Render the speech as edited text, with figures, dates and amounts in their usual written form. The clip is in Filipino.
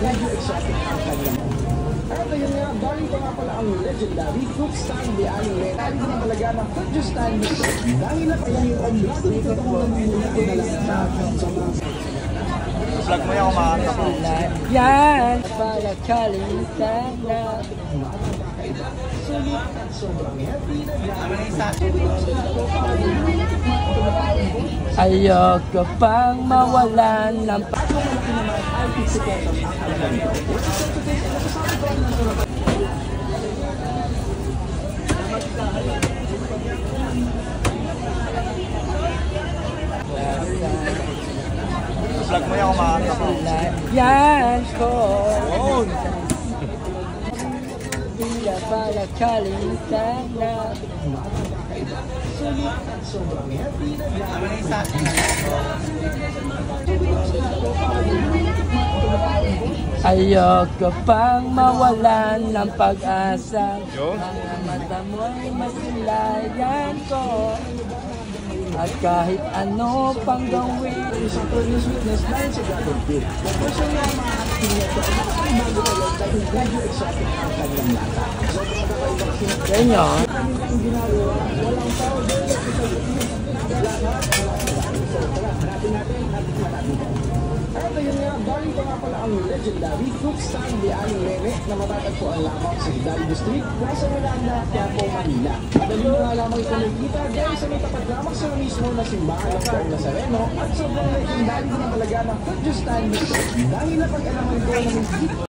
medyo exotic ang kanyang. At ayun nga, galing pa nga pala ang legendary fruit stand ni Aling Len. Galing din talaga ng fruit juice stand nito. Dahil na pala yung omlado nito kung namimula ang nalang sa mga vlog mo yan, kumakanta ko. Yan! Para kalimutan na. sulit at sobrang happy na Ayoko pang mawalan ng vlog mo yan, kumakanta ko. yan ko. Hindi para kalimutan na. sulit at sobrang happy na Ayoko pang mawalan ng pag-asa. Mga mata mo'y masilayan ko. At kahit ano pang gawin. sa Furnace Witness dahil sa Dragon Fruit. The person na makakating nito ay bago kayo dahil medyo exotic ang kanyang lasa. Sobrang kakaibang sinapin. Ganyan. Kami ang ginagawa, walang tao doon sa lahat. So tara, hanapin natin At ayun nga, galing pa nga pala ang legendary fruit stand ni Aling Rene na matatagpuan lamang sa Hidalgo Street, nasa Miranda, Quiapo, Manila. Madali mo nga lamang ito nakikita dahil sa may tapat lamang sa mismo na simbahan ng Poong Nazareno at sobrang legendary na talaga ng fruit juice stand nito. Dahil na pag-alaman ko na may